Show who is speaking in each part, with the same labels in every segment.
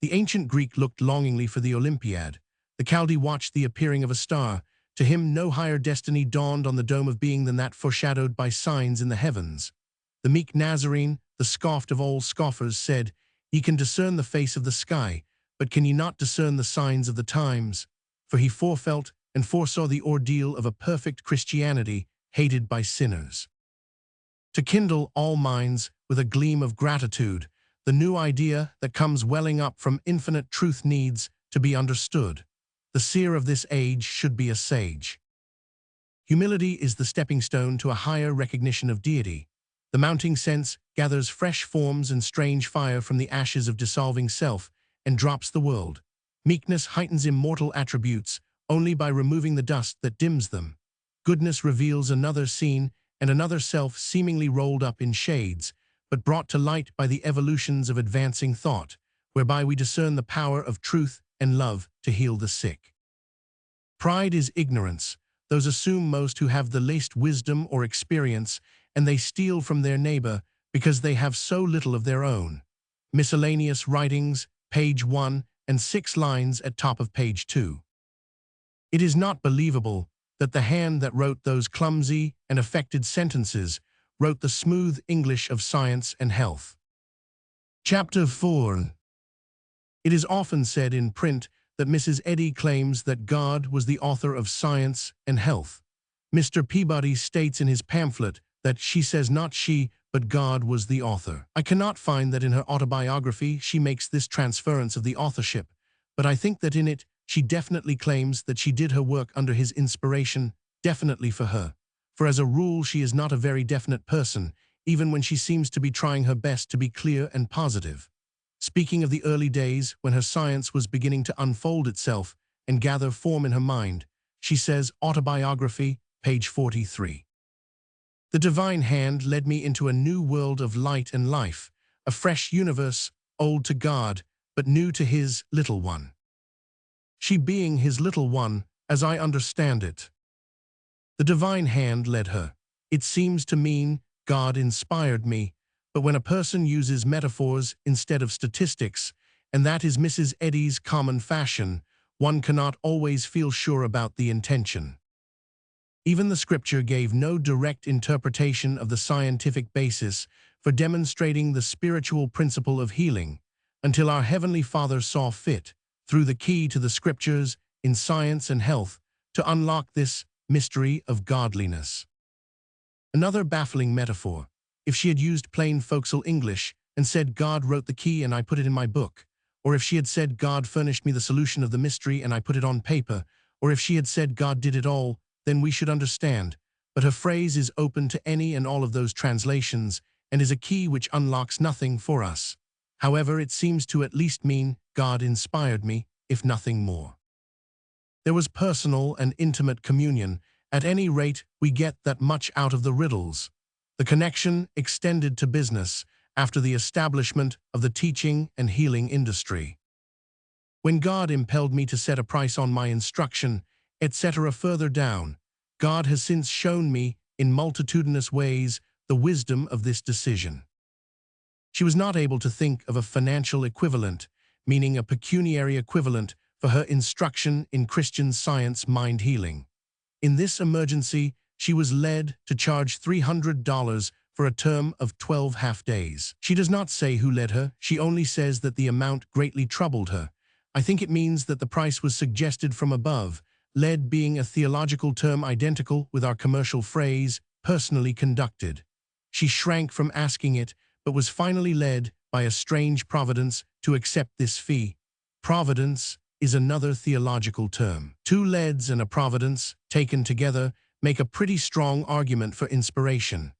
Speaker 1: The ancient Greek looked longingly for the Olympiad. The Chaldee watched the appearing of a star. To him no higher destiny dawned on the dome of being than that foreshadowed by signs in the heavens. The meek Nazarene, the scoffed of all scoffers, said, "Ye can discern the face of the sky, but can ye not discern the signs of the times?" For he forefelt and foresaw the ordeal of a perfect Christianity hated by sinners. To kindle all minds with a gleam of gratitude, the new idea that comes welling up from infinite truth needs to be understood. The seer of this age should be a sage. Humility is the stepping stone to a higher recognition of deity. The mounting sense gathers fresh forms and strange fire from the ashes of dissolving self and drops the world. Meekness heightens immortal attributes only by removing the dust that dims them. Goodness reveals another scene and another self seemingly rolled up in shades, but brought to light by the evolutions of advancing thought, whereby we discern the power of truth and love to heal the sick. Pride is ignorance. Those assume most who have the least wisdom or experience, and they steal from their neighbor because they have so little of their own. Miscellaneous writings, page 1, and 6 lines at top of page 2. It is not believable that the hand that wrote those clumsy and affected sentences wrote the smooth English of science and health. Chapter 4. It is often said in print that Mrs. Eddy claims that God was the author of science and health. Mr. Peabody states in his pamphlet that she says not she, but God was the author. I cannot find that in her autobiography she makes this transference of the authorship, but I think that in it she definitely claims that she did her work under his inspiration, definitely for her. For as a rule she is not a very definite person, even when she seems to be trying her best to be clear and positive. Speaking of the early days when her science was beginning to unfold itself and gather form in her mind, she says, autobiography, page 43. The divine hand led me into a new world of light and life, a fresh universe, old to God, but new to his little one. She being his little one, as I understand it. The divine hand led her. It seems to mean God inspired me, but when a person uses metaphors instead of statistics, and that is Mrs. Eddy's common fashion, one cannot always feel sure about the intention. Even the scripture gave no direct interpretation of the scientific basis for demonstrating the spiritual principle of healing, until our Heavenly Father saw fit, through the key to the scriptures in science and health, to unlock this mystery of godliness. Another baffling metaphor. If she had used plain folksal English and said God wrote the key and I put it in my book, or if she had said God furnished me the solution of the mystery and I put it on paper, or if she had said God did it all, then we should understand. But her phrase is open to any and all of those translations and is a key which unlocks nothing for us. However, it seems to at least mean God inspired me, if nothing more. There was personal and intimate communion. At any rate, we get that much out of the riddles. The connection extended to business after the establishment of the teaching and healing industry. When God impelled me to set a price on my instruction, etc. further down, God has since shown me, in multitudinous ways, the wisdom of this decision. She was not able to think of a financial equivalent, meaning a pecuniary equivalent, for her instruction in Christian Science mind healing. In this emergency, she was led to charge $300 for a term of 12 half-days. She does not say who led her, she only says that the amount greatly troubled her. I think it means that the price was suggested from above, led being a theological term identical with our commercial phrase, personally conducted. She shrank from asking it, but was finally led by a strange providence to accept this fee. Providence is another theological term. Two leads and a providence, taken together, make a pretty strong argument for inspiration.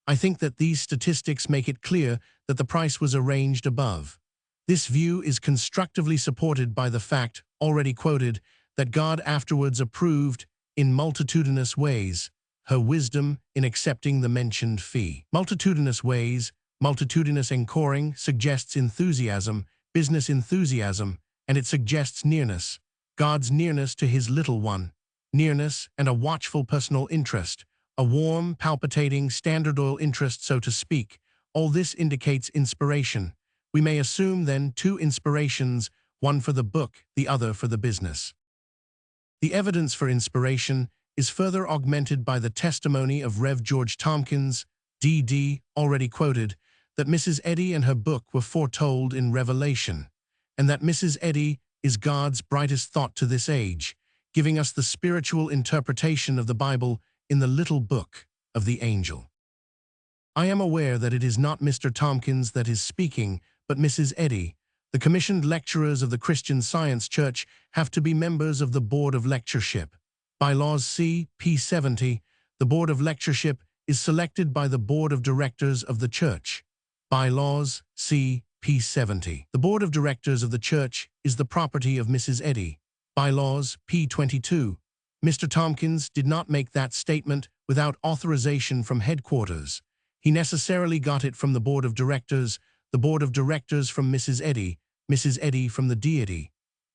Speaker 1: I think that these statistics make it clear that the price was arranged above. This view is constructively supported by the fact, already quoted, that God afterwards approved, in multitudinous ways, her wisdom in accepting the mentioned fee. Multitudinous ways, multitudinous encoring suggests enthusiasm, business enthusiasm, and it suggests nearness, God's nearness to his little one. Nearness and a watchful personal interest, a warm, palpitating, Standard Oil interest, so to speak. All this indicates inspiration. We may assume, then, two inspirations, one for the book, the other for the business. The evidence for inspiration is further augmented by the testimony of Rev. George Tompkins, D.D., already quoted, that Mrs. Eddy and her book were foretold in Revelation, and that Mrs. Eddy is God's brightest thought to this age, giving us the spiritual interpretation of the Bible in the little book of the angel. I am aware that it is not Mr. Tompkins that is speaking, but Mrs. Eddy. The commissioned lecturers of the Christian Science Church have to be members of the Board of Lectureship. Bylaws C. P. 70, the Board of Lectureship is selected by the Board of Directors of the Church. Bylaws C. P. 70. The Board of Directors of the Church is the property of Mrs. Eddy. Bylaws P. 22. Mr. Tompkins did not make that statement without authorization from headquarters. He necessarily got it from the Board of Directors, the Board of Directors from Mrs. Eddy, Mrs. Eddy from the deity.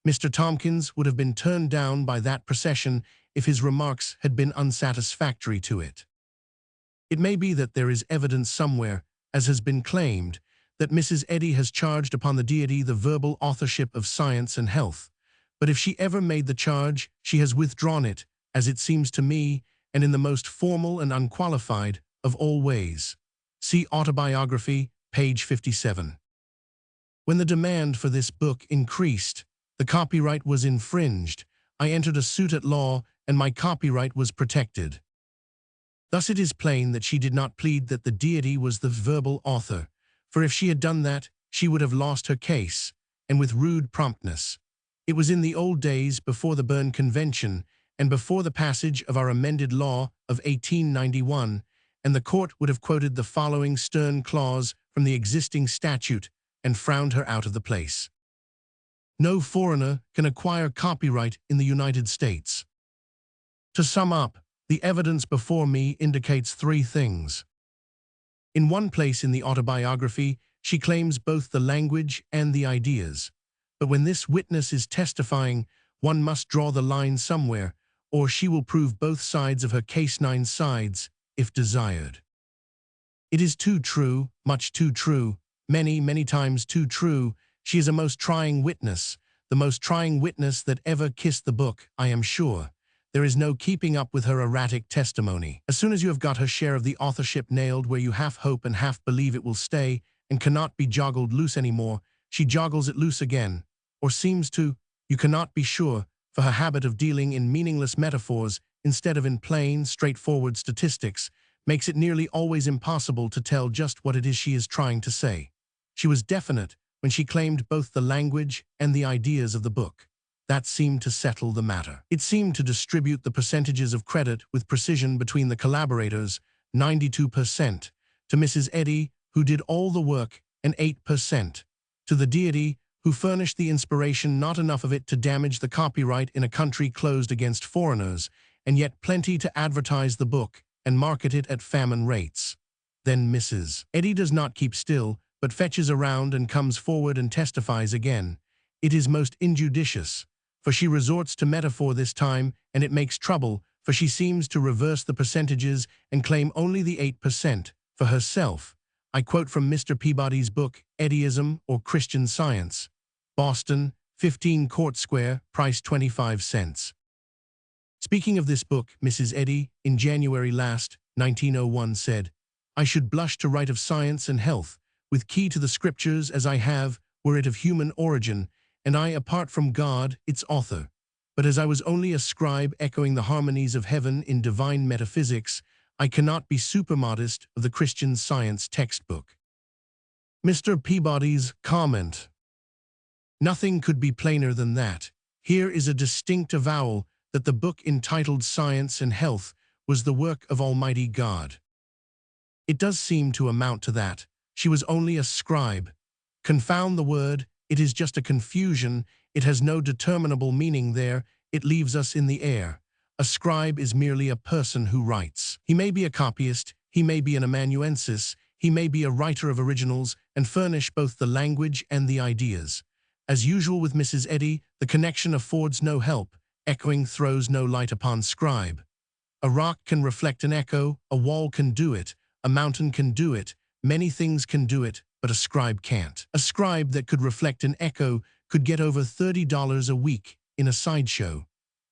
Speaker 1: Mr. Tompkins would have been turned down by that procession if his remarks had been unsatisfactory to it. It may be that there is evidence somewhere, as has been claimed, that Mrs. Eddy has charged upon the deity the verbal authorship of Science and Health, but if she ever made the charge, she has withdrawn it, as it seems to me, and in the most formal and unqualified of all ways. See Autobiography, page 57. When the demand for this book increased, the copyright was infringed. I entered a suit at law, and my copyright was protected. Thus it is plain that she did not plead that the deity was the verbal author, for if she had done that, she would have lost her case, and with rude promptness. It was in the old days before the Berne Convention and before the passage of our amended law of 1891, and the court would have quoted the following stern clause from the existing statute and frowned her out of the place. No foreigner can acquire copyright in the United States. To sum up, the evidence before me indicates three things. In one place in the autobiography, she claims both the language and the ideas. But when this witness is testifying, one must draw the line somewhere, or she will prove both sides of her case, 9 sides, if desired. It is too true, much too true, many, many times too true. She is a most trying witness, the most trying witness that ever kissed the book, I am sure. There is no keeping up with her erratic testimony. As soon as you have got her share of the authorship nailed where you half hope and half believe it will stay and cannot be joggled loose anymore, she joggles it loose again, or seems to, you cannot be sure, for her habit of dealing in meaningless metaphors instead of in plain, straightforward statistics makes it nearly always impossible to tell just what it is she is trying to say. She was definite when she claimed both the language and the ideas of the book. That seemed to settle the matter. It seemed to distribute the percentages of credit with precision between the collaborators, 92%, to Mrs. Eddy, who did all the work, and 8%, to the deity, who furnished the inspiration, not enough of it to damage the copyright in a country closed against foreigners, and yet plenty to advertise the book and market it at famine rates. Then Mrs. Eddy does not keep still, but fetches around and comes forward and testifies again. It is most injudicious, for she resorts to metaphor this time, and it makes trouble, for she seems to reverse the percentages and claim only the 8% for herself. I quote from Mr. Peabody's book, Eddyism or Christian Science, Boston, 15 Court Square, price 25 cents. Speaking of this book, Mrs. Eddy, in January last, 1901, said, I should blush to write of science and health, with key to the scriptures as I have, were it of human origin, and I apart from God, its author. But as I was only a scribe echoing the harmonies of heaven in divine metaphysics, I cannot be supermodest of the Christian Science textbook. Mr. Peabody's comment. Nothing could be plainer than that. Here is a distinct avowal that the book entitled Science and Health was the work of Almighty God. It does seem to amount to that. She was only a scribe. Confound the word, it is just a confusion, it has no determinable meaning there, it leaves us in the air. A scribe is merely a person who writes. He may be a copyist, he may be an amanuensis, he may be a writer of originals and furnish both the language and the ideas. As usual with Mrs. Eddy, the connection affords no help, echoing throws no light upon scribe. A rock can reflect an echo, a wall can do it, a mountain can do it, many things can do it, but a scribe can't. A scribe that could reflect an echo could get over $30 a week in a sideshow.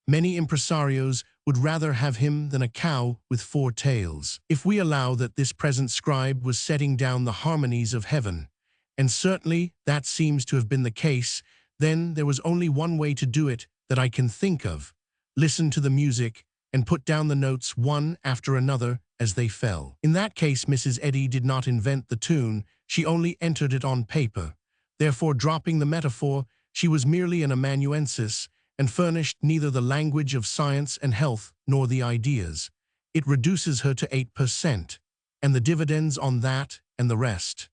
Speaker 1: Many impresarios would rather have him than a cow with 4 tails. If we allow that this present scribe was setting down the harmonies of heaven, and certainly that seems to have been the case, then there was only one way to do it that I can think of. Listen to the music and put down the notes one after another as they fell. In that case, Mrs. Eddy did not invent the tune, she only entered it on paper. Therefore, dropping the metaphor, she was merely an amanuensis, and furnished neither the language of science and health nor the ideas. It reduces her to 8%, and the dividends on that and the rest.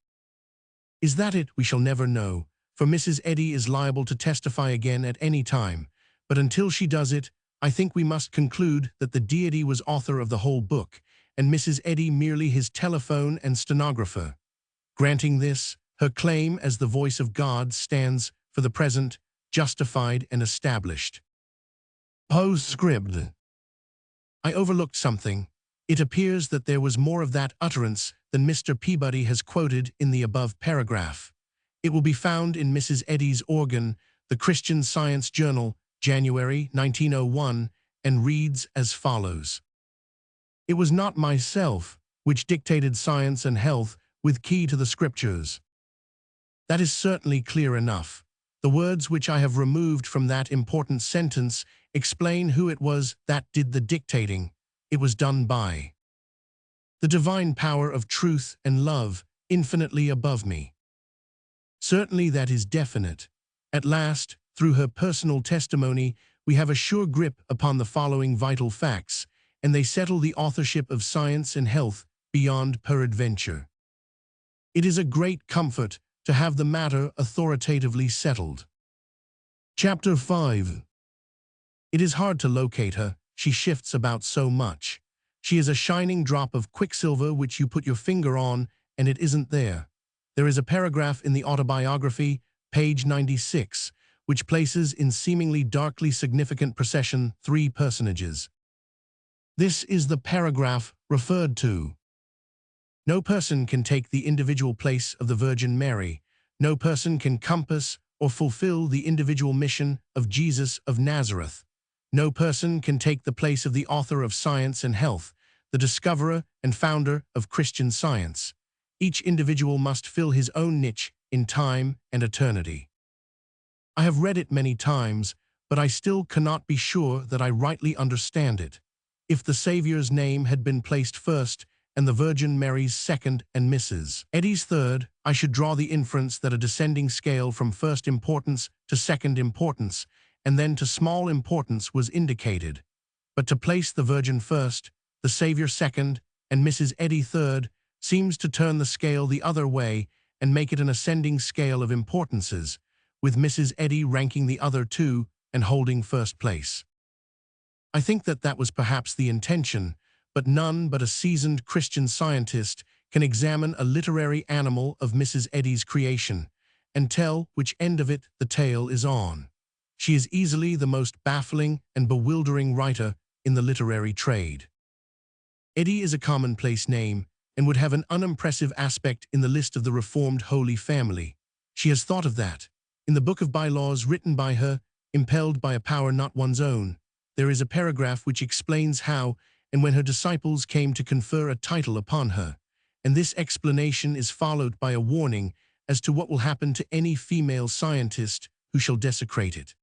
Speaker 1: Is that it? We shall never know, for Mrs. Eddy is liable to testify again at any time, but until she does it, I think we must conclude that the deity was author of the whole book, and Mrs. Eddy merely his telephone and stenographer. Granting this, her claim as the voice of God stands, for the present, justified and established. Postscript. I overlooked something. It appears that there was more of that utterance than Mr. Peabody has quoted in the above paragraph. It will be found in Mrs. Eddy's organ, the Christian Science Journal, January 1901, and reads as follows. It was not myself which dictated science and health with key to the scriptures. That is certainly clear enough. The words which I have removed from that important sentence explain who it was that did the dictating. It was done by the divine power of truth and love, infinitely above me. Certainly that is definite. At last, through her personal testimony, we have a sure grip upon the following vital facts, and they settle the authorship of Science and Health beyond peradventure. It is a great comfort to have the matter authoritatively settled. Chapter 5. It is hard to locate her. She shifts about so much. She is a shining drop of quicksilver which you put your finger on, and it isn't there. There is a paragraph in the autobiography, page 96, which places in seemingly darkly significant procession 3 personages. This is the paragraph referred to. No person can take the individual place of the Virgin Mary. No person can compass or fulfill the individual mission of Jesus of Nazareth. No person can take the place of the author of Science and Health, the discoverer and founder of Christian Science. Each individual must fill his own niche in time and eternity. I have read it many times, but I still cannot be sure that I rightly understand it. If the Savior's name had been placed first, and the Virgin Mary's second and Mrs. Eddy's third, I should draw the inference that a descending scale from first importance to second importance, and then to small importance was indicated. But to place the Virgin first, the Savior second, and Mrs. Eddy third, seems to turn the scale the other way and make it an ascending scale of importances, with Mrs. Eddy ranking the other 2 and holding first place. I think that that was perhaps the intention, but none but a seasoned Christian scientist can examine a literary animal of Mrs. Eddy's creation and tell which end of it the tale is on. She is easily the most baffling and bewildering writer in the literary trade. Eddy is a commonplace name and would have an unimpressive aspect in the list of the Reformed Holy Family. She has thought of that. In the book of bylaws written by her, impelled by a power not one's own, there is a paragraph which explains how and when her disciples came to confer a title upon her, and this explanation is followed by a warning as to what will happen to any female scientist who shall desecrate it.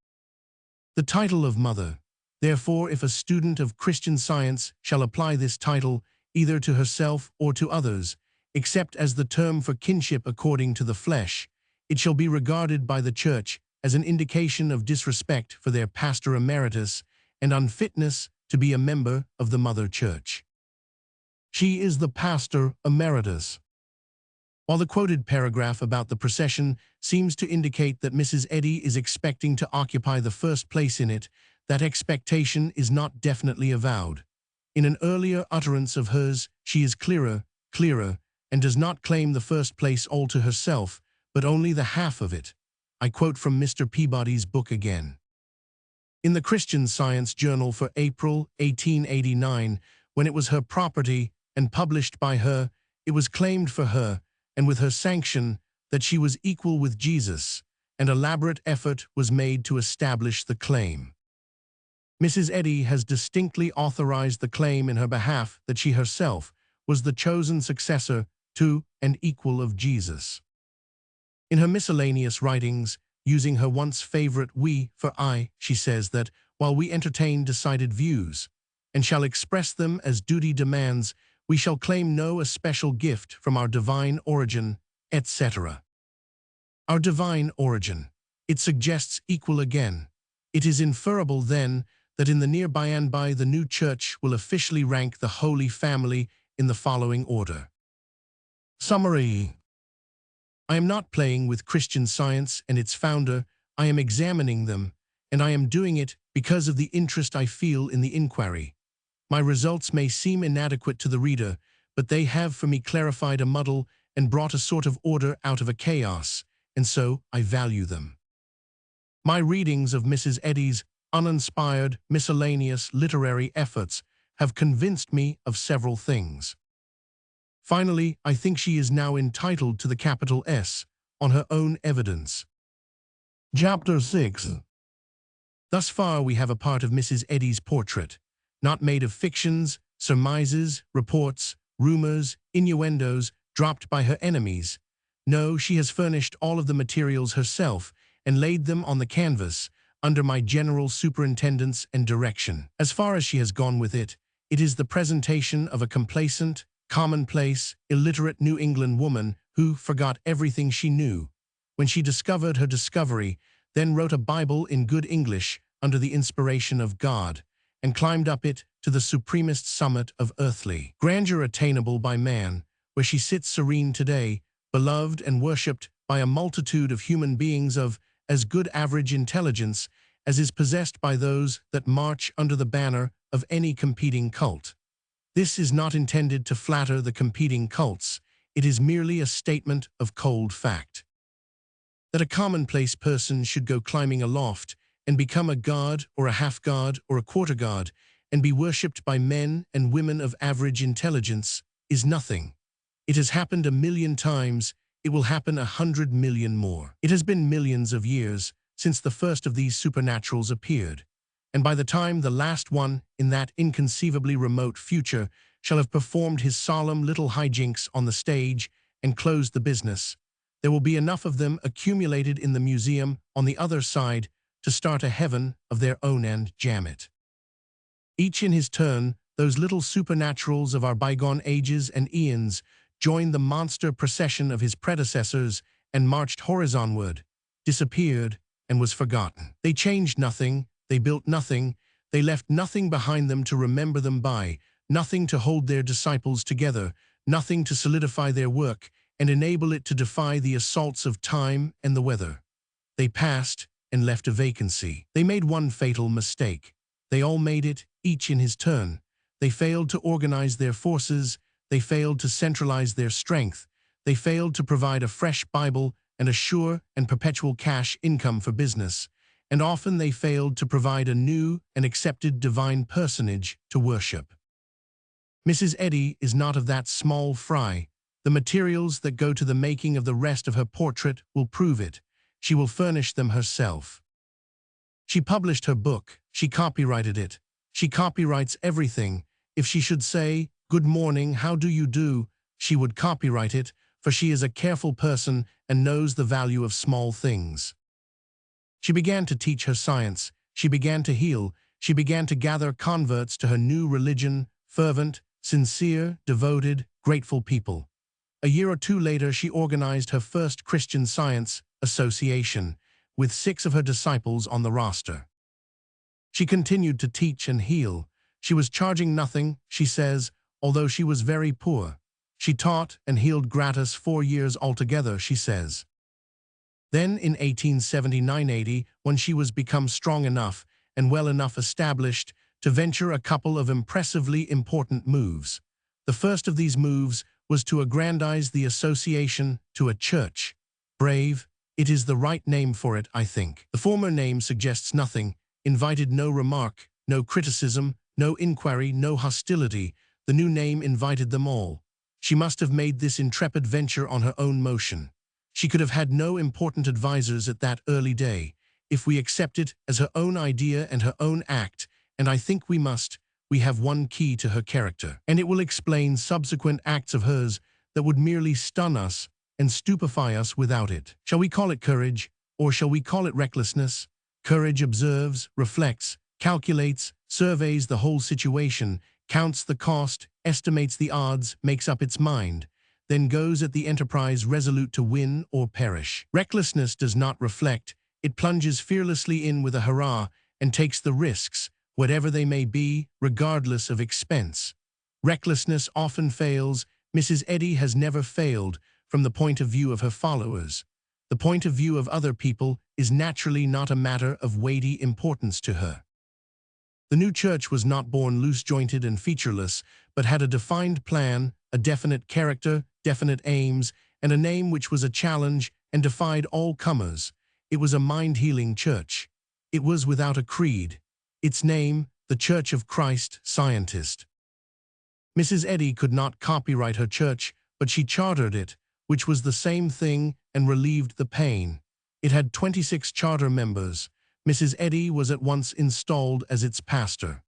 Speaker 1: The title of mother. Therefore, if a student of Christian Science shall apply this title either to herself or to others, except as the term for kinship according to the flesh, it shall be regarded by the Church as an indication of disrespect for their pastor emeritus and unfitness to be a member of the Mother Church. She is the pastor emeritus. While the quoted paragraph about the procession seems to indicate that Mrs. Eddy is expecting to occupy the first place in it, that expectation is not definitely avowed. In an earlier utterance of hers, she is clearer, and does not claim the first place all to herself, but only the half of it. I quote from Mr. Peabody's book again. In the Christian Science Journal for April 1889, when it was her property and published by her, it was claimed for her, and with her sanction, that she was equal with Jesus, and elaborate effort was made to establish the claim. Mrs. Eddy has distinctly authorized the claim in her behalf that she herself was the chosen successor to and equal of Jesus. In her miscellaneous writings, using her once favorite we for I, she says that, while we entertain decided views, and shall express them as duty demands, we shall claim no especial gift from our divine origin, etc. Our divine origin. It suggests equal again. It is inferable, then, that in the near by and by the new church will officially rank the Holy Family in the following order. Summary. I am not playing with Christian Science and its founder, I am examining them, and I am doing it because of the interest I feel in the inquiry. My results may seem inadequate to the reader, but they have for me clarified a muddle and brought a sort of order out of a chaos, and so I value them. My readings of Mrs. Eddy's uninspired, miscellaneous literary efforts have convinced me of several things. Finally, I think she is now entitled to the capital S on her own evidence. Chapter 6. Thus far we have a part of Mrs. Eddy's portrait, not made of fictions, surmises, reports, rumors, innuendos dropped by her enemies. No, she has furnished all of the materials herself and laid them on the canvas under my general superintendence and direction. As far as she has gone with it, it is the presentation of a complacent, commonplace, illiterate New England woman who forgot everything she knew when she discovered her discovery, then wrote a Bible in good English under the inspiration of God, and climbed up it to the supremest summit of earthly grandeur attainable by man, where she sits serene today, beloved and worshipped by a multitude of human beings of as good average intelligence as is possessed by those that march under the banner of any competing cult. This is not intended to flatter the competing cults, it is merely a statement of cold fact. That a commonplace person should go climbing aloft and become a god or a half-god or a quarter-god and be worshipped by men and women of average intelligence is nothing. It has happened 1,000,000 times, it will happen 100 million more. It has been millions of years since the first of these supernaturals appeared, and by the time the last one in that inconceivably remote future shall have performed his solemn little hijinks on the stage and closed the business, there will be enough of them accumulated in the museum on the other side to start a heaven of their own and jam it. Each in his turn, those little supernaturals of our bygone ages and eons joined the monster procession of his predecessors and marched horizonward, disappeared, and was forgotten. They changed nothing, they built nothing, they left nothing behind them to remember them by, nothing to hold their disciples together, nothing to solidify their work and enable it to defy the assaults of time and the weather. They passed and left a vacancy. They made one fatal mistake. They all made it, each in his turn. They failed to organize their forces, they failed to centralize their strength, they failed to provide a fresh Bible and a sure and perpetual cash income for business, and often they failed to provide a new and accepted divine personage to worship. Mrs. Eddy is not of that small fry. The materials that go to the making of the rest of her portrait will prove it. She will furnish them herself. She published her book, she copyrighted it. She copyrights everything. If she should say, "Good morning, how do you do?" she would copyright it, for she is a careful person and knows the value of small things. She began to teach her science, she began to heal, she began to gather converts to her new religion, fervent, sincere, devoted, grateful people. A year or two later, she organized her first Christian Science Association, with 6 of her disciples on the roster. She continued to teach and heal. She was charging nothing, she says, although she was very poor. She taught and healed gratis 4 years altogether, she says. Then in 1879-80, when she was become strong enough and well enough established to venture a couple of impressively important moves. The first of these moves was to aggrandize the association to a church. Brave, it is the right name for it, I think. The former name suggests nothing, invited no remark, no criticism, no inquiry, no hostility. The new name invited them all. She must have made this intrepid venture on her own motion. She could have had no important advisers at that early day, if we accept it as her own idea and her own act, and I think we must. We have one key to her character, and it will explain subsequent acts of hers that would merely stun us and stupefy us without it. Shall we call it courage, or shall we call it recklessness? Courage observes, reflects, calculates, surveys the whole situation, counts the cost, estimates the odds, makes up its mind, then goes at the enterprise resolute to win or perish. Recklessness does not reflect, it plunges fearlessly in with a hurrah and takes the risks, whatever they may be, regardless of expense. Recklessness often fails. Mrs. Eddy has never failed from the point of view of her followers. The point of view of other people is naturally not a matter of weighty importance to her. The new church was not born loose-jointed and featureless, but had a defined plan, a definite character, definite aims, and a name which was a challenge and defied all comers. It was a mind-healing church. It was without a creed. Its name, the Church of Christ, Scientist. Mrs. Eddy could not copyright her church, but she chartered it, which was the same thing and relieved the pain. It had 26 charter members. Mrs. Eddy was at once installed as its pastor.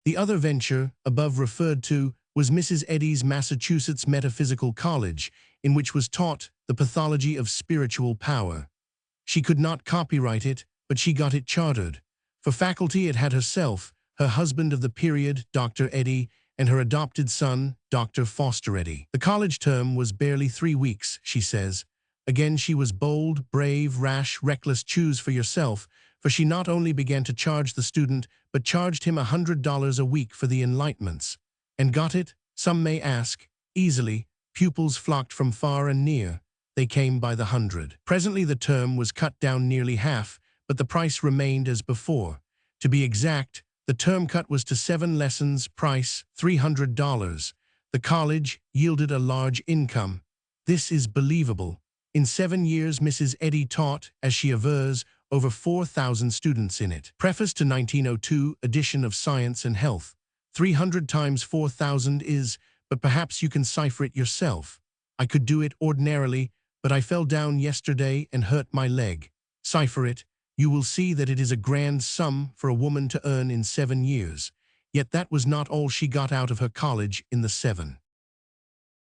Speaker 1: The other venture, above referred to, was Mrs. Eddy's Massachusetts Metaphysical College, in which was taught the pathology of spiritual power. She could not copyright it, but she got it chartered. For faculty it had herself, her husband of the period, Dr. Eddy, and her adopted son, Dr. Foster Eddy. The college term was barely 3 weeks, she says. Again she was bold, brave, rash, reckless. Choose for yourself, for she not only began to charge the student, but charged him $100 a week for the enlightenments. And got it, some may ask, easily. Pupils flocked from far and near. They came by the hundred. Presently the term was cut down nearly half, but the price remained as before. To be exact, the term cut was to 7 lessons, price $300. The college yielded a large income. This is believable. In 7 years Mrs. Eddy taught, as she avers, over 4,000 students in it. Preface to 1902 edition of Science and Health. 300 times 4,000 is, but perhaps you can cipher it yourself. I could do it ordinarily, but I fell down yesterday and hurt my leg. Cipher it. You will see that it is a grand sum for a woman to earn in 7 years. Yet that was not all she got out of her college in the 7.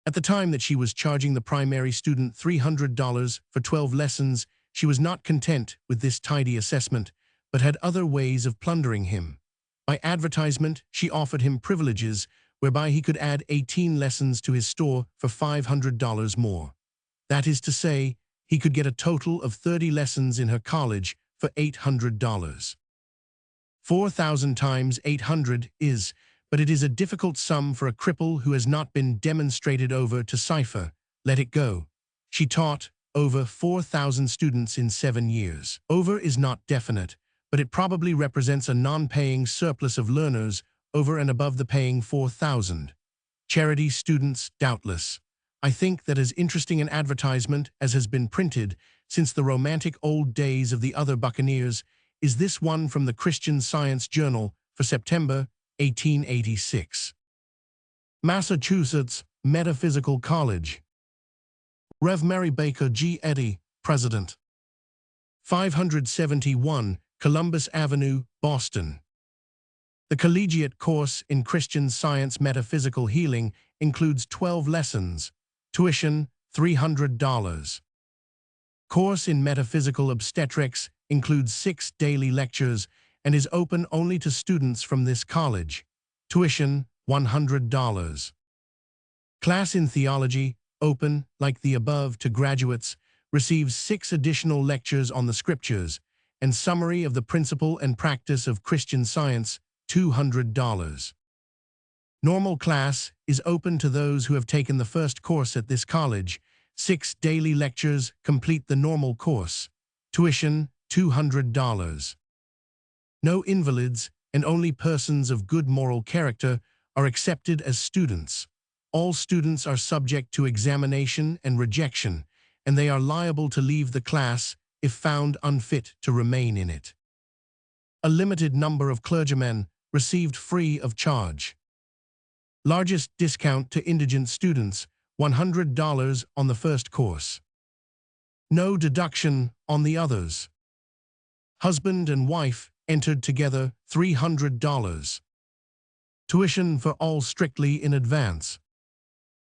Speaker 1: At the time that she was charging the primary student $300 for 12 lessons, she was not content with this tidy assessment, but had other ways of plundering him. By advertisement, she offered him privileges whereby he could add 18 lessons to his store for $500 more. That is to say, he could get a total of 30 lessons in her college for $800. 4,000 times 800 is, but it is a difficult sum for a cripple who has not been demonstrated over to cipher. Let it go. She taught over 4,000 students in 7 years. Over is not definite, but it probably represents a non-paying surplus of learners over and above the paying 4,000. Charity students, doubtless. I think that as interesting an advertisement as has been printed since the romantic old days of the other buccaneers is this one from the Christian Science Journal for September 1886. Massachusetts Metaphysical College. Rev. Mary Baker G. Eddy, President. 571 Columbus Avenue, Boston. The collegiate course in Christian Science Metaphysical Healing includes 12 lessons. Tuition, $300. Course in Metaphysical Obstetrics includes 6 daily lectures and is open only to students from this college. Tuition, $100. Class in Theology, open, like the above, to graduates, receives 6 additional lectures on the Scriptures, and Summary of the Principle and Practice of Christian Science, $200. Normal class is open to those who have taken the first course at this college. 6 daily lectures complete the normal course. Tuition, $200. No invalids and only persons of good moral character are accepted as students. All students are subject to examination and rejection, and they are liable to leave the class if found unfit to remain in it. A limited number of clergymen received free of charge. Largest discount to indigent students, $100 on the first course. No deduction on the others. Husband and wife entered together, $300. Tuition for all strictly in advance.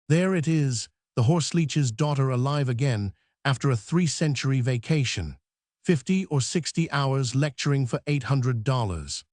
Speaker 1: There it is, the horseleech's daughter alive again after a 3-century vacation. 50 or 60 hours lecturing for $800.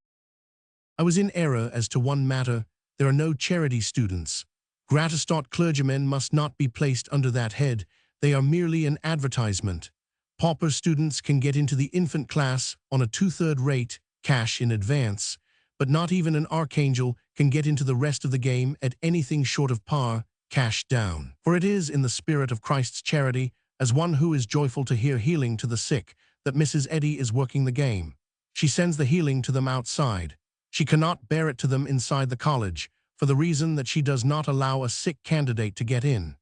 Speaker 1: I was in error as to one matter. There are no charity students. Gratis clergymen must not be placed under that head. They are merely an advertisement. Pauper students can get into the infant class on a 2/3 rate, cash in advance, but not even an archangel can get into the rest of the game at anything short of par, cash down. For it is in the spirit of Christ's charity, as one who is joyful to hear healing to the sick, that Mrs. Eddy is working the game. She sends the healing to them outside. She cannot bear it to them inside the college, for the reason that she does not allow a sick candidate to get in.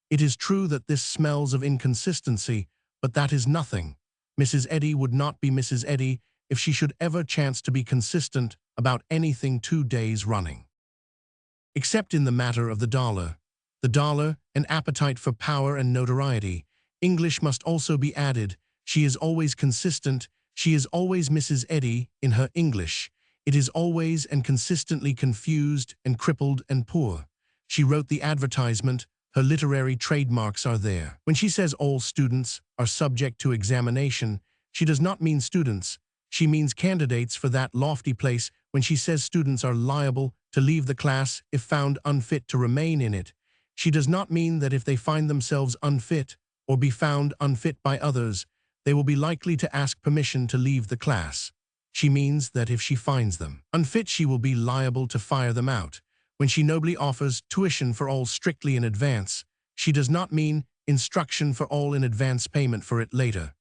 Speaker 1: It is true that this smells of inconsistency, but that is nothing. Mrs. Eddy would not be Mrs. Eddy if she should ever chance to be consistent about anything 2 days running. Except in the matter of the dollar. The dollar, an appetite for power and notoriety. English must also be added. She is always consistent. She is always Mrs. Eddy in her English. It is always and consistently confused and crippled and poor. She wrote the advertisement. Her literary trademarks are there. When she says all students are subject to examination, she does not mean students. She means candidates for that lofty place. When she says students are liable to leave the class if found unfit to remain in it, she does not mean that if they find themselves unfit or be found unfit by others, they will be likely to ask permission to leave the class. She means that if she finds them unfit, she will be liable to fire them out. When she nobly offers tuition for all strictly in advance, she does not mean instruction for all in advance payment for it later.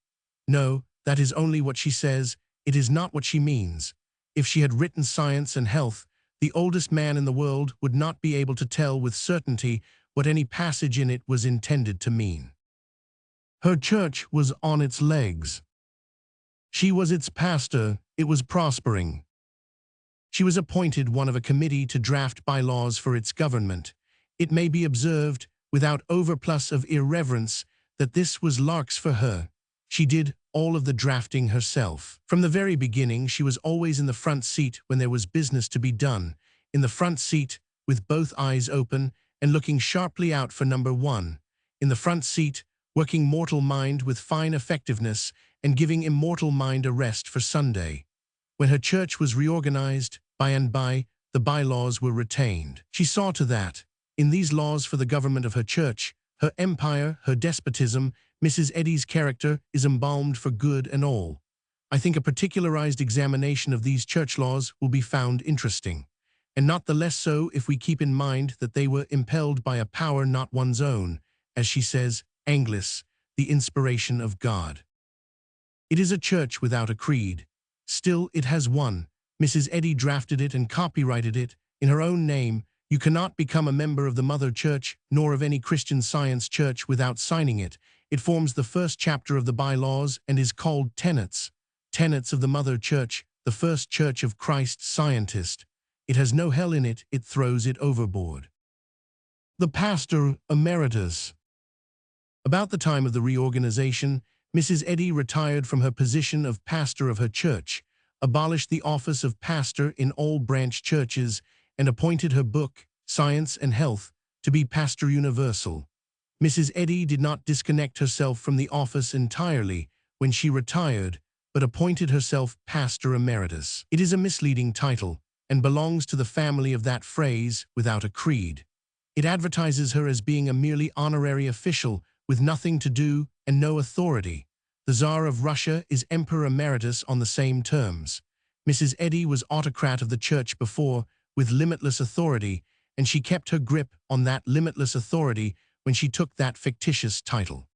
Speaker 1: No, that is only what she says. It is not what she means. If she had written Science and Health, the oldest man in the world would not be able to tell with certainty what any passage in it was intended to mean. Her church was on its legs. She was its pastor. It was prospering. She was appointed one of a committee to draft bylaws for its government. It may be observed, without overplus of irreverence, that this was larks for her. She did all of the drafting herself. From the very beginning, she was always in the front seat when there was business to be done, in the front seat, with both eyes open and looking sharply out for number one, in the front seat, working mortal mind with fine effectiveness and giving immortal mind a rest for Sunday. When her church was reorganized, by and by, the bylaws were retained. She saw to that, in these laws for the government of her church, her empire, her despotism, Mrs. Eddy's character is embalmed for good and all. I think a particularized examination of these church laws will be found interesting, and not the less so if we keep in mind that they were impelled by a power not one's own, as she says, Anglis, the inspiration of God. It is a church without a creed. Still, it has one. Mrs. Eddy drafted it and copyrighted it in her own name. You cannot become a member of the Mother Church, nor of any Christian Science church without signing it. It forms the first chapter of the bylaws and is called Tenets. Tenets of the Mother Church, the first church of Christ Scientist. It has no hell in it, it throws it overboard. The Pastor Emeritus. About the time of the reorganization, Mrs. Eddy retired from her position of pastor of her church, abolished the office of pastor in all branch churches, and appointed her book, Science and Health, to be pastor universal. Mrs. Eddy did not disconnect herself from the office entirely when she retired, but appointed herself pastor emeritus. It is a misleading title, and belongs to the family of that phrase, without a creed. It advertises her as being a merely honorary official with nothing to do and no authority. The Tsar of Russia is Emperor Emeritus on the same terms. Mrs. Eddy was autocrat of the church before, with limitless authority, and she kept her grip on that limitless authority when she took that fictitious title.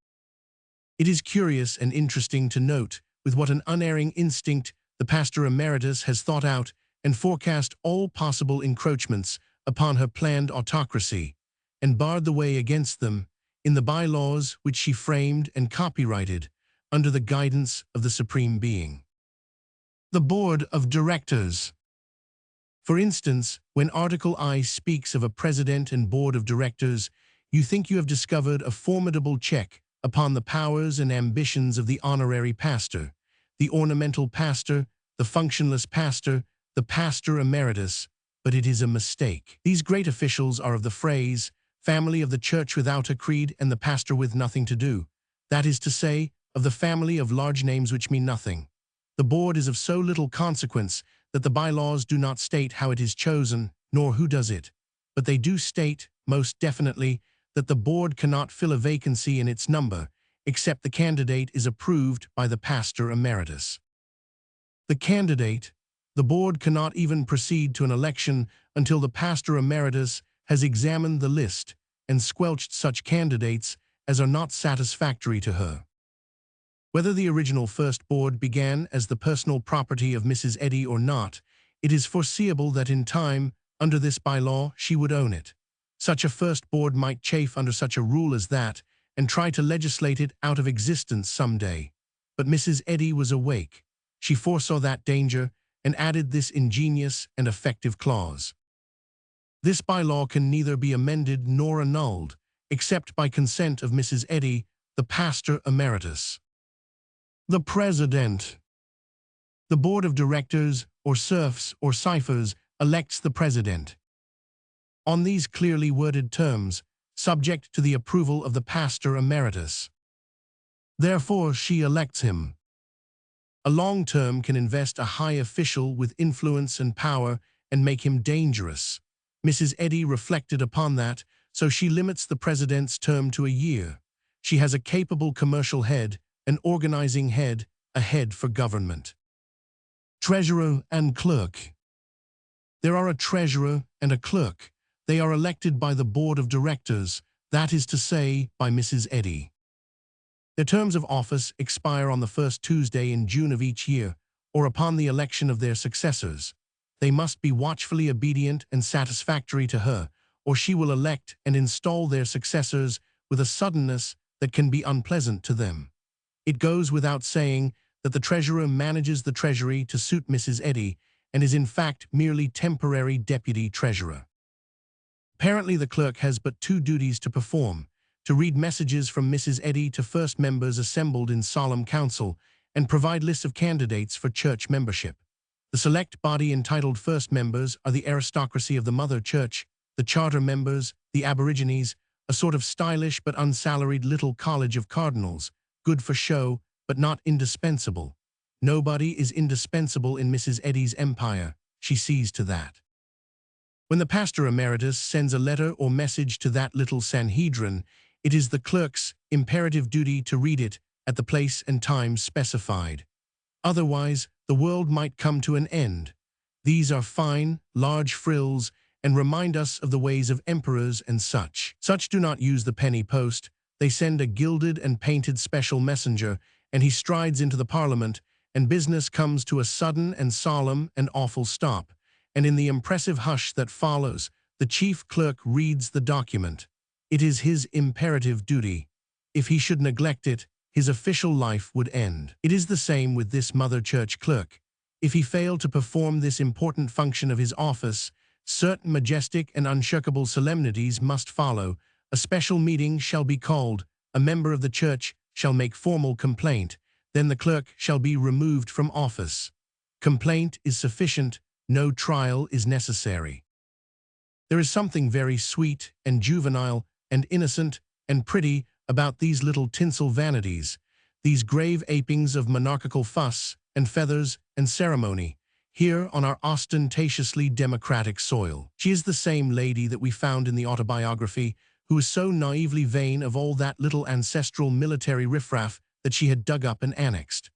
Speaker 1: It is curious and interesting to note with what an unerring instinct the pastor emeritus has thought out and forecast all possible encroachments upon her planned autocracy, and barred the way against them in the bylaws which she framed and copyrighted under the guidance of the Supreme Being. The Board of Directors. For instance, when Article I speaks of a president and board of directors, you think you have discovered a formidable check upon the powers and ambitions of the honorary pastor, the ornamental pastor, the functionless pastor, the pastor emeritus, but it is a mistake. These great officials are of the phrase, family of the church without a creed and the pastor with nothing to do. That is to say, of the family of large names which mean nothing. The board is of so little consequence that the bylaws do not state how it is chosen, nor who does it. But they do state, most definitely, that the board cannot fill a vacancy in its number, except the candidate is approved by the pastor emeritus. The board cannot even proceed to an election until the pastor emeritus has examined the list and squelched such candidates as are not satisfactory to her. Whether the original first board began as the personal property of Mrs. Eddy or not, it is foreseeable that in time, under this bylaw, she would own it. Such a first board might chafe under such a rule as that and try to legislate it out of existence some day. But Mrs. Eddy was awake. She foresaw that danger and added this ingenious and effective clause. This bylaw can neither be amended nor annulled, except by consent of Mrs. Eddy, the pastor emeritus. The president. The board of directors, or serfs, or ciphers, elects the president. On these clearly worded terms, subject to the approval of the pastor emeritus. Therefore, she elects him. A long term can invest a high official with influence and power and make him dangerous. Mrs. Eddy reflected upon that, so she limits the president's term to a year. She has a capable commercial head, an organizing head, a head for government. Treasurer and clerk. There are a treasurer and a clerk. They are elected by the board of directors, that is to say, by Mrs. Eddy. Their terms of office expire on the first Tuesday in June of each year, or upon the election of their successors. They must be watchfully obedient and satisfactory to her, or she will elect and install their successors with a suddenness that can be unpleasant to them. It goes without saying that the treasurer manages the treasury to suit Mrs. Eddy and is in fact merely temporary deputy treasurer. Apparently the clerk has but two duties to perform: to read messages from Mrs. Eddy to first members assembled in solemn council and provide lists of candidates for church membership. The select body entitled first members are the aristocracy of the mother church, the charter members, the aborigines, a sort of stylish but unsalaried little college of cardinals, good for show, but not indispensable. Nobody is indispensable in Mrs. Eddy's empire. She sees to that. When the pastor emeritus sends a letter or message to that little Sanhedrin, it is the clerk's imperative duty to read it at the place and time specified. Otherwise, the world might come to an end. These are fine, large frills, and remind us of the ways of emperors and such. Such do not use the penny post. They send a gilded and painted special messenger, and he strides into the parliament, and business comes to a sudden and solemn and awful stop. And in the impressive hush that follows, the chief clerk reads the document. It is his imperative duty. If he should neglect it, his official life would end. It is the same with this mother church clerk. If he fail to perform this important function of his office, certain majestic and unshirkable solemnities must follow. A special meeting shall be called, a member of the church shall make formal complaint, then the clerk shall be removed from office. Complaint is sufficient, no trial is necessary. There is something very sweet and juvenile and innocent and pretty about these little tinsel vanities, these grave apings of monarchical fuss and feathers and ceremony, here on our ostentatiously democratic soil. She is the same lady that we found in the autobiography, who was so naively vain of all that little ancestral military riffraff that she had dug up and annexed.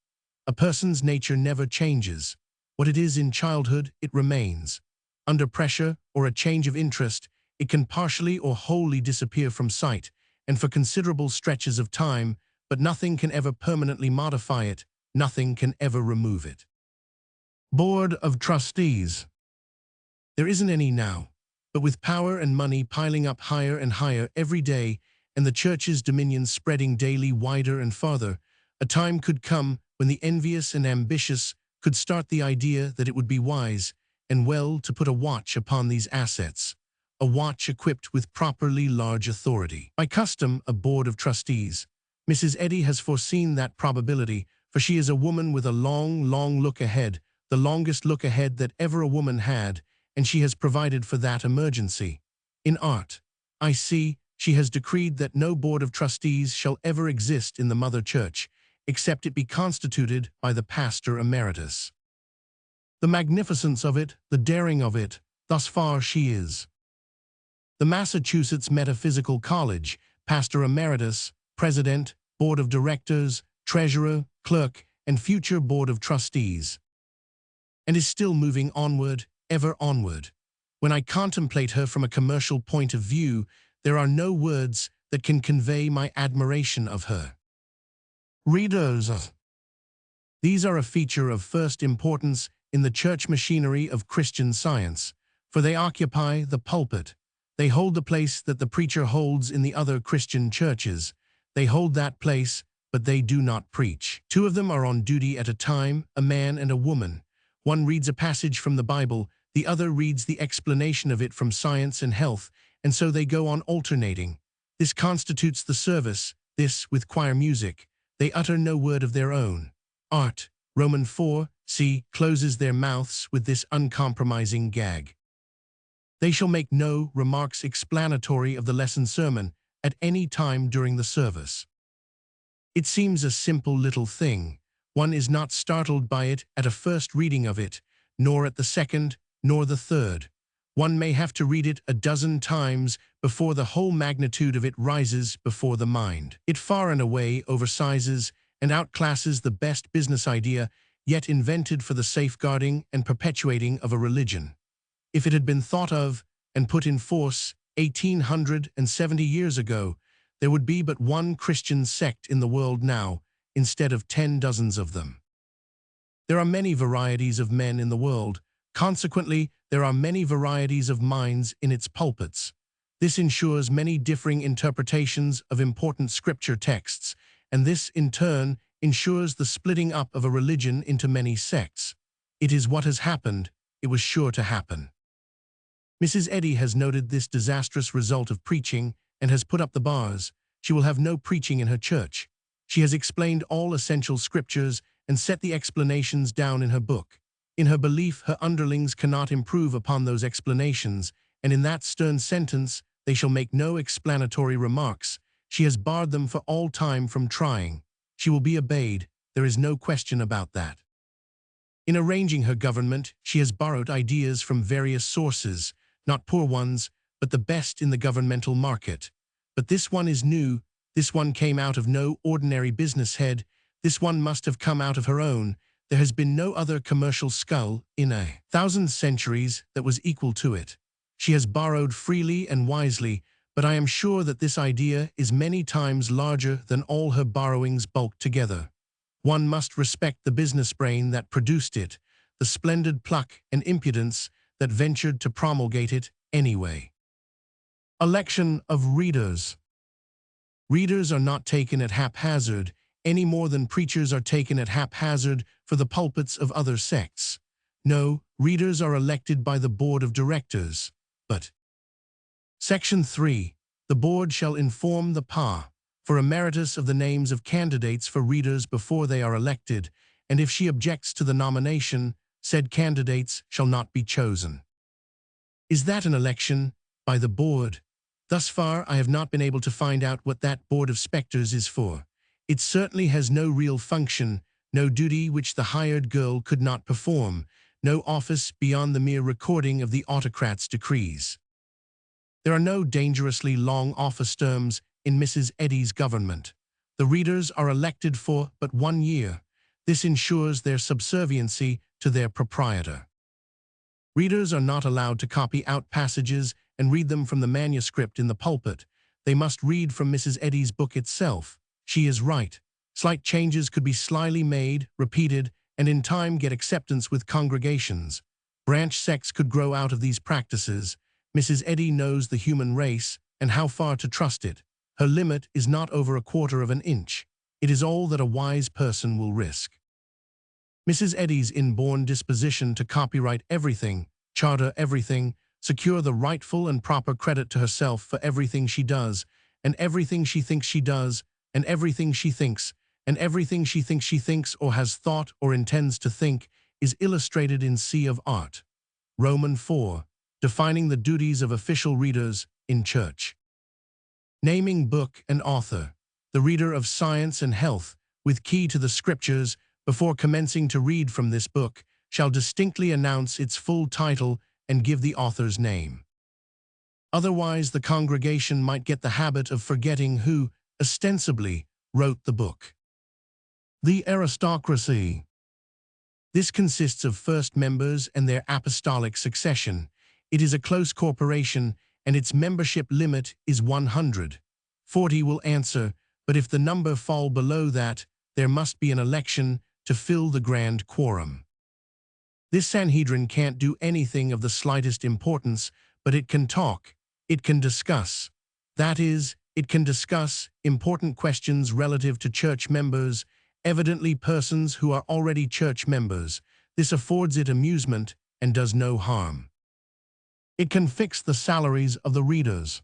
Speaker 1: A person's nature never changes. What it is in childhood, it remains. Under pressure or a change of interest, it can partially or wholly disappear from sight, and for considerable stretches of time, but nothing can ever permanently modify it, nothing can ever remove it. Board of Trustees. There isn't any now, but with power and money piling up higher and higher every day, and the church's dominions spreading daily wider and farther, a time could come when the envious and ambitious could start the idea that it would be wise, and well to put a watch upon these assets, a watch equipped with properly large authority. By custom, a board of trustees. Mrs. Eddy has foreseen that probability, for she is a woman with a long, long look ahead, the longest look ahead that ever a woman had, and she has provided for that emergency. In art, I see, she has decreed that no board of trustees shall ever exist in the Mother Church, except it be constituted by the pastor emeritus. The magnificence of it, the daring of it, thus far she is. The Massachusetts Metaphysical College, pastor emeritus, president, board of directors, treasurer, clerk, and future board of trustees. And is still moving onward, ever onward. When I contemplate her from a commercial point of view, there are no words that can convey my admiration of her. Readers. These are a feature of first importance in the church machinery of Christian Science, for they occupy the pulpit. They hold the place that the preacher holds in the other Christian churches. They hold that place, but they do not preach. Two of them are on duty at a time, a man and a woman. One reads a passage from the Bible, the other reads the explanation of it from Science and Health, and so they go on alternating. This constitutes the service, this with choir music. They utter no word of their own. Art, Romans 4, closes their mouths with this uncompromising gag. They shall make no remarks explanatory of the lesson sermon at any time during the service. It seems a simple little thing. One is not startled by it at a first reading of it, nor at the second, nor the third. One may have to read it a dozen times before the whole magnitude of it rises before the mind. It far and away oversizes and outclasses the best business idea yet invented for the safeguarding and perpetuating of a religion. If it had been thought of and put in force 1870 years ago, there would be but one Christian sect in the world now, instead of 10 dozens of them. There are many varieties of men in the world. Consequently, there are many varieties of minds in its pulpits. This ensures many differing interpretations of important scripture texts, and this, in turn, ensures the splitting up of a religion into many sects. It is what has happened. It was sure to happen. Mrs. Eddy has noted this disastrous result of preaching and has put up the bars. She will have no preaching in her church. She has explained all essential scriptures and set the explanations down in her book. In her belief, her underlings cannot improve upon those explanations, and in that stern sentence, they shall make no explanatory remarks. She has barred them for all time from trying. She will be obeyed. There is no question about that. In arranging her government, she has borrowed ideas from various sources, not poor ones, but the best in the governmental market. But this one is new. This one came out of no ordinary business head. This one must have come out of her own. There has been no other commercial skull in 1,000 centuries that was equal to it. She has borrowed freely and wisely, but I am sure that this idea is many times larger than all her borrowings bulked together. One must respect the business brain that produced it, the splendid pluck and impudence that ventured to promulgate it anyway. Election of readers. Readers are not taken at haphazard, any more than preachers are taken at haphazard for the pulpits of other sects. No, readers are elected by the board of directors. But Section 3. The board shall inform the PA for emeritus of the names of candidates for readers before they are elected, and if she objects to the nomination, said candidates shall not be chosen. Is that an election by the board? Thus far, I have not been able to find out what that board of specters is for. It certainly has no real function, no duty which the hired girl could not perform, no office beyond the mere recording of the autocrat's decrees. There are no dangerously long office terms in Mrs. Eddy's government. The readers are elected for but 1 year. This ensures their subserviency to their proprietor. Readers are not allowed to copy out passages and read them from the manuscript in the pulpit. They must read from Mrs. Eddy's book itself. She is right. Slight changes could be slyly made, repeated, and in time get acceptance with congregations. Branch sects could grow out of these practices. Mrs. Eddy knows the human race and how far to trust it. Her limit is not over 1/4 of an inch. It is all that a wise person will risk. Mrs. Eddy's inborn disposition to copyright everything, charter everything, secure the rightful and proper credit to herself for everything she does, and everything she thinks she does, and everything she thinks, and everything she thinks or has thought or intends to think is illustrated in Sea of Art. Roman 4. Defining the duties of official readers in church. Naming book and author. The reader of science and health, with key to the scriptures, before commencing to read from this book, shall distinctly announce its full title and give the author's name. Otherwise, the congregation might get the habit of forgetting who, ostensibly, wrote the book. The aristocracy. This consists of first members and their apostolic succession. It is a close corporation, and its membership limit is 100. 40 will answer, but if the number fall below that, there must be an election to fill the grand quorum. This Sanhedrin can't do anything of the slightest importance, but it can talk, it can discuss. That is, it can discuss important questions relative to church members, evidently persons who are already church members. This affords it amusement and does no harm. It can fix the salaries of the readers.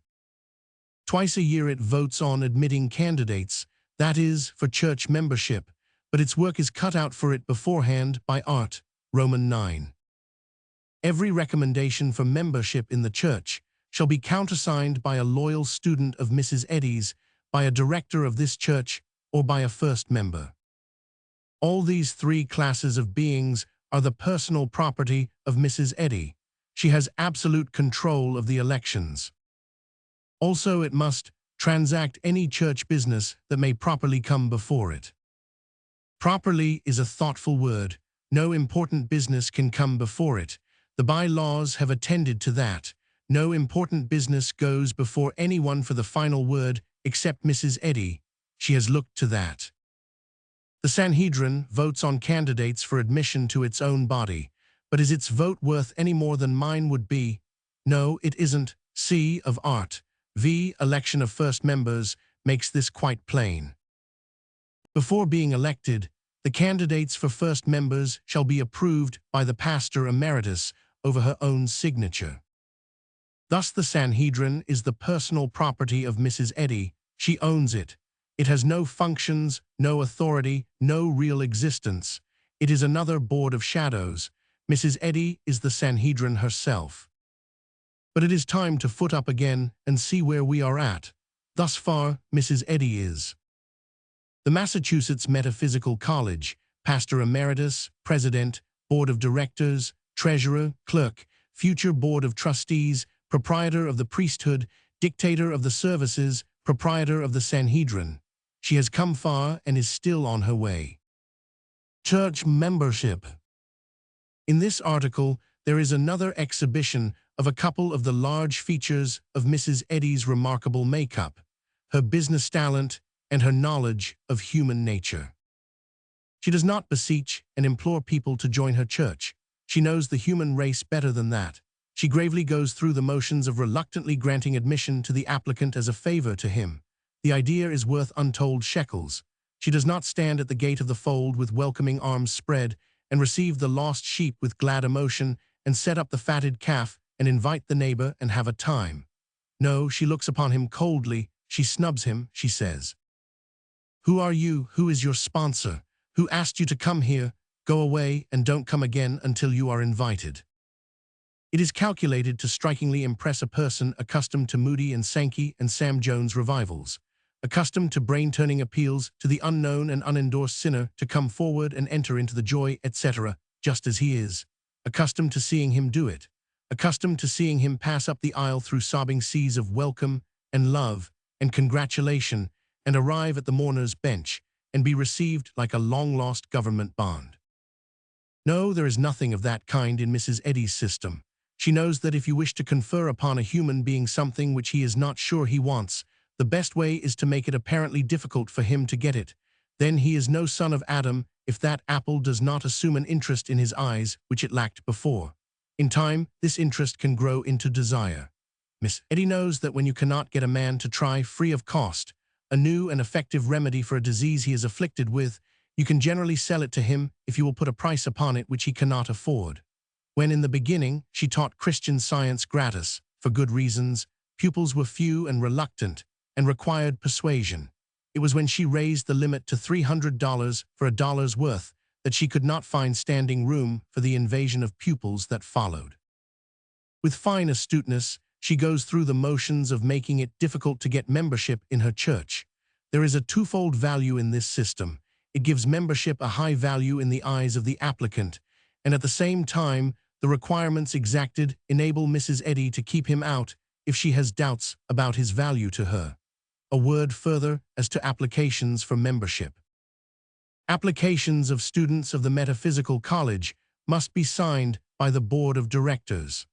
Speaker 1: Twice a year it votes on admitting candidates, that is, for church membership, but its work is cut out for it beforehand by art. Roman 9. Every recommendation for membership in the church shall be countersigned by a loyal student of Mrs. Eddy's, by a director of this church, or by a first member. All these three classes of beings are the personal property of Mrs. Eddy. She has absolute control of the elections. Also, it must transact any church business that may properly come before it. Properly is a thoughtful word. No important business can come before it. The bylaws have attended to that. No important business goes before anyone for the final word except Mrs. Eddy. She has looked to that. The Sanhedrin votes on candidates for admission to its own body, but is its vote worth any more than mine would be? No, it isn't. C of Art. V. Election of first members makes this quite plain. Before being elected, the candidates for first members shall be approved by the pastor emeritus over her own signature. Thus the Sanhedrin is the personal property of Mrs. Eddy. She owns it. It has no functions, no authority, no real existence. It is another board of shadows. Mrs. Eddy is the Sanhedrin herself. But it is time to foot up again and see where we are at. Thus far, Mrs. Eddy is the Massachusetts Metaphysical College, pastor emeritus, president, board of directors, treasurer, clerk, future board of trustees, proprietor of the priesthood, dictator of the services, proprietor of the Sanhedrin. She has come far and is still on her way. Church membership. In this article, there is another exhibition of a couple of the large features of Mrs. Eddy's remarkable makeup, her business talent, and her knowledge of human nature. She does not beseech and implore people to join her church. She knows the human race better than that. She gravely goes through the motions of reluctantly granting admission to the applicant as a favor to him. The idea is worth untold shekels. She does not stand at the gate of the fold with welcoming arms spread and receive the lost sheep with glad emotion and set up the fatted calf and invite the neighbor and have a time. No, she looks upon him coldly. She snubs him, she says. Who are you? Who is your sponsor? Who asked you to come here? Go away and don't come again until you are invited. It is calculated to strikingly impress a person accustomed to Moody and Sankey and Sam Jones revivals, accustomed to brain-turning appeals to the unknown and unendorsed sinner to come forward and enter into the joy, etc., just as he is, accustomed to seeing him do it, accustomed to seeing him pass up the aisle through sobbing seas of welcome and love and congratulation and arrive at the mourner's bench and be received like a long-lost government bond. No, there is nothing of that kind in Mrs. Eddy's system. She knows that if you wish to confer upon a human being something which he is not sure he wants, the best way is to make it apparently difficult for him to get it. Then he is no son of Adam if that apple does not assume an interest in his eyes which it lacked before. In time, this interest can grow into desire. Miss Eddy knows that when you cannot get a man to try free of cost a new and effective remedy for a disease he is afflicted with, you can generally sell it to him if you will put a price upon it which he cannot afford. When in the beginning she taught Christian Science gratis, for good reasons, pupils were few and reluctant and required persuasion. It was when she raised the limit to $300 for a dollar's worth that she could not find standing room for the invasion of pupils that followed. With fine astuteness, she goes through the motions of making it difficult to get membership in her church. There is a twofold value in this system. It gives membership a high value in the eyes of the applicant, and at the same time, the requirements exacted enable Mrs. Eddy to keep him out if she has doubts about his value to her. A word further as to applications for membership. Applications of students of the Metaphysical College must be signed by the Board of Directors.